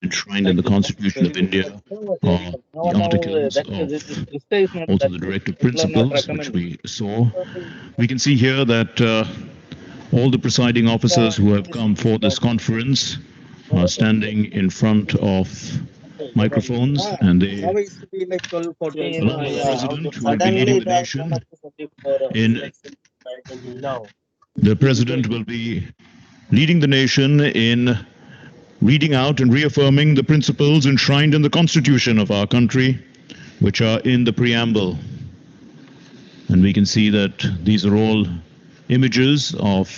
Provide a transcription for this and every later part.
enshrined in the Constitution of India are the articles of also the directive principles which we saw. We can see here that all the presiding officers who have come for this conference are standing in front of microphones, and they, along with the president, who will be leading the nation in. The president will be leading the nation in reading out and reaffirming the principles enshrined in the Constitution of our country, which are in the preamble. And we can see that these are all images of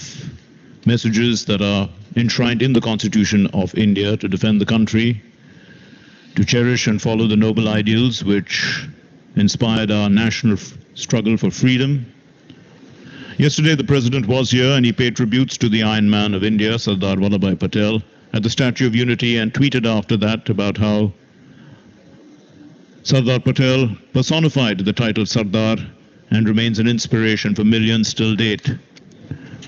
messages that are enshrined in the Constitution of India to defend the country, to cherish and follow the noble ideals which inspired our national struggle for freedom. Yesterday, the President was here and he paid tributes to the Iron Man of India, Sardar Vallabhbhai Patel, at the Statue of Unity, and tweeted after that about how Sardar Patel personified the title Sardar and remains an inspiration for millions till date.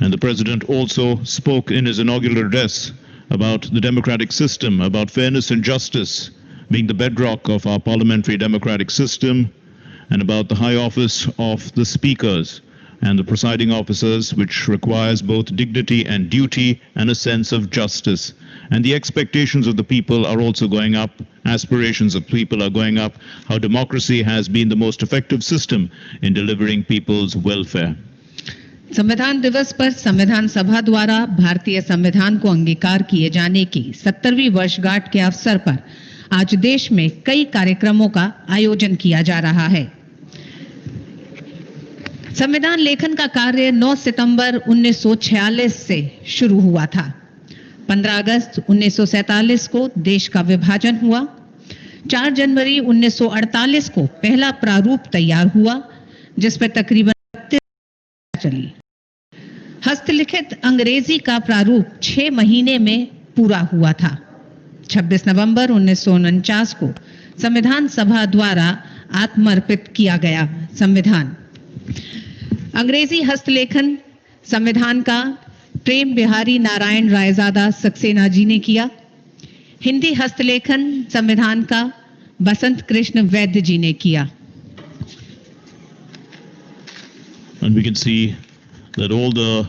And the President also spoke in his inaugural address about the democratic system, about fairness and justice being the bedrock of our parliamentary democratic system, and about the high office of the speakers and the presiding officers, which requires both dignity and duty and a sense of justice. And the expectations of the people are also going up, aspirations of people are going up, how democracy has been the most effective system in delivering people's welfare. संविधान दिवस पर संविधान सभा द्वारा भारतीय संविधान को अंगीकार किए जाने की 70वीं वर्षगांठ के अवसर पर आज देश में कई कार्यक्रमों का आयोजन किया जा रहा है। संविधान लेखन का कार्य 9 सितंबर 1946 से शुरू हुआ था। 15 अगस्त 1947 को देश का विभाजन हुआ। 4 जनवरी 1948 को पहला प्रारूप तैयार हुआ, जिस पर तकरीबन 32 चली। हस्तलिखित अंग्रेजी का प्रारूप 6 महीने में पूरा हुआ था। 26 नवंबर 1949 को संविधान सभा द्वारा आत्मर्पित किया गया संविधान। अंग्रेजी हस्तलेखन संविधान का प्रेम बिहारी नारायण रायजादा सक्सेना जी ने किया। हिंदी हस्तलेखन संविधान का बसंत कृष्ण वैद्य जी ने किया। And we can see that all the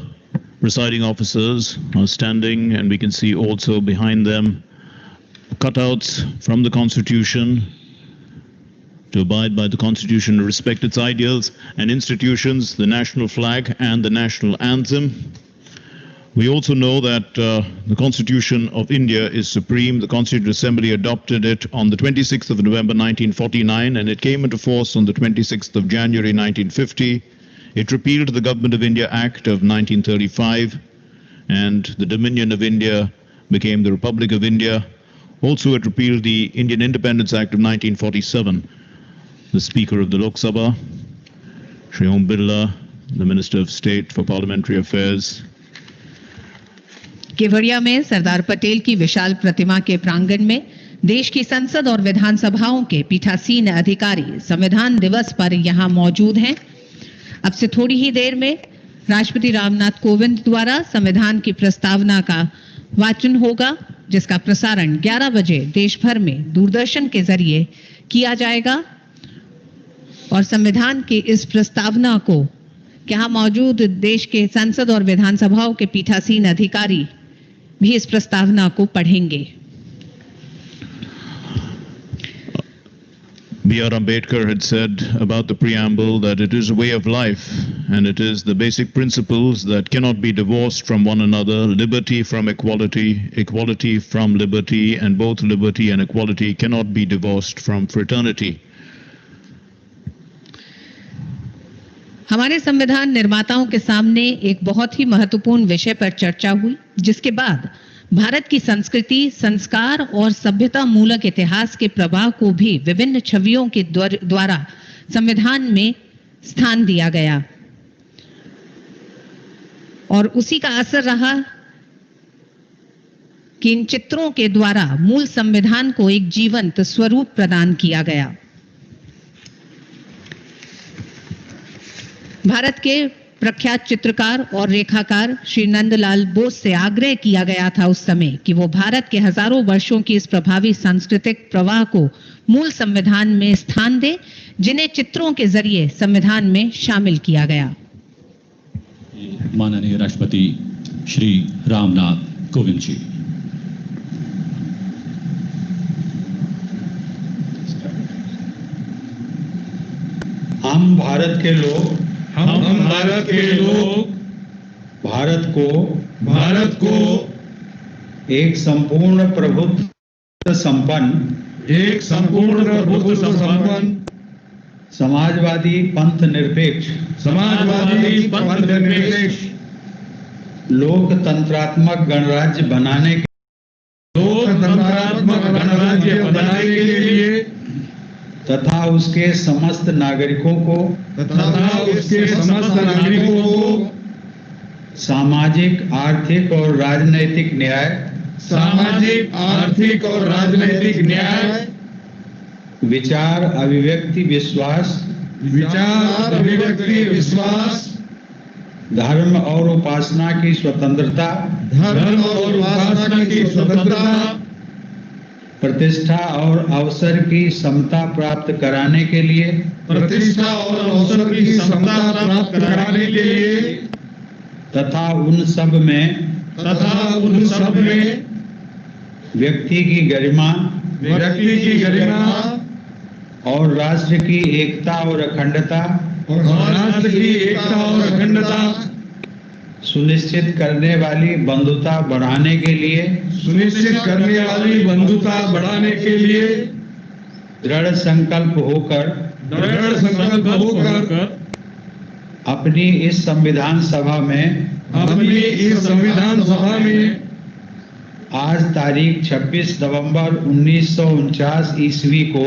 presiding officers are standing, and we can see also behind them cutouts from the Constitution to abide by the Constitution, to respect its ideals and institutions, the national flag and the national anthem. We also know that the Constitution of India is supreme. The Constituent Assembly adopted it on the 26th of November 1949, and it came into force on the 26th of January 1950. It repealed the Government of India Act of 1935, and the Dominion of India became the Republic of India. Also, it repealed the Indian Independence Act of 1947. The Speaker of the Lok Sabha, Shri Om Birla, the Minister of State for Parliamentary Affairs. Kevadia में सरदार पटेल की विशाल प्रतिमा के प्रांगण में देश की संसद और विधानसभाओं के पीठासीन अधिकारी संविधान दिवस पर यहां मौजूद हैं। अब से थोड़ी ही देर में राष्ट्रपति रामनाथ कोविंद द्वारा संविधान की प्रस्तावना का वाचन होगा, जिसका प्रसारण 11 बजे देश भर में दूरदर्शन के जरिए किया जाएगा। और संविधान की इस प्रस्तावना को यहाँ मौजूद देश के संसद और विधानसभाओं के पीठासीन अधिकारी भी इस प्रस्तावना को पढ़ेंगे। B.R. Ambedkar had said about the preamble that it is a way of life, and it is the basic principles that cannot be divorced from one another: liberty from equality, equality from liberty, and both liberty and equality cannot be divorced from fraternity. हमारे संविधान निर्माताओं के सामने एक बहुत ही महत्वपूर्ण विषय पर चर्चा हुई, जिसके बाद भारत की संस्कृति, संस्कार और सभ्यता मूलक इतिहास के प्रवाह को भी विभिन्न छवियों के द्वारा संविधान में स्थान दिया गया और उसी का असर रहा कि इन चित्रों के द्वारा मूल संविधान को एक जीवंत स्वरूप प्रदान किया गया। भारत के प्रख्यात चित्रकार और रेखाकार श्री नंदलाल बोस से आग्रह किया गया था उस समय कि वो भारत के हजारों वर्षों की इस प्रभावी सांस्कृतिक प्रवाह को मूल संविधान में स्थान दे, जिन्हें चित्रों के जरिए संविधान में शामिल किया गया। माननीय राष्ट्रपति श्री रामनाथ कोविंद जी। हम भारत के लोग भारत को एक संपूर्ण प्रभुत्व संपन्न समाजवादी पंथ निरपेक्ष लोकतंत्रात्मक गणराज्य बनाने के लिए तथा उसके समस्त नागरिकों को सामाजिक, आर्थिक और राजनैतिक न्याय, विचार अभिव्यक्ति विश्वास, धर्म और उपासना की स्वतंत्रता, प्रतिष्ठा और अवसर की समता प्राप्त कराने के लिए तथा उन सब में व्यक्ति की गरिमा और राष्ट्र की एकता और अखंडता सुनिश्चित करने वाली बंधुता बढ़ाने के लिए दृढ़ संकल्प होकर अपनी इस संविधान सभा में आज तारीख 26 नवंबर 1949 ईस्वी को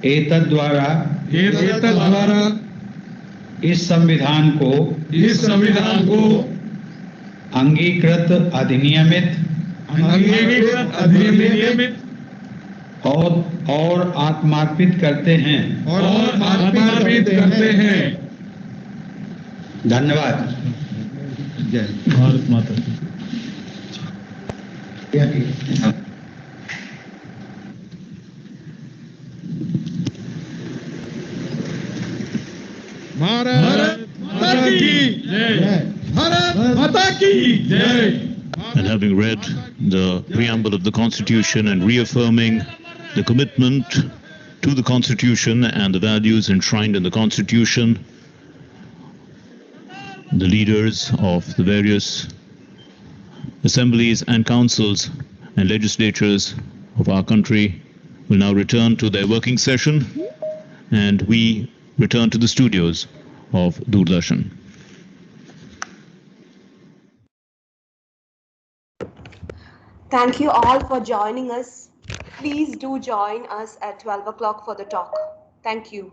एतद द्वारा इस संविधान को अंगीकृत अधिनियमित और आत्मार्पित करते हैं। धन्यवाद। जय भारत माता की। भारत माता की जय। भारत माता की जय। And having read the preamble of the Constitution and reaffirming the commitment to the Constitution and the values enshrined in the Constitution, the leaders of the various assemblies and councils and legislatures of our country will now return to their working session, and we return to the studios of Doordarshan. Thank you all for joining us. Please do join us at 12 o'clock for the talk. Thank you.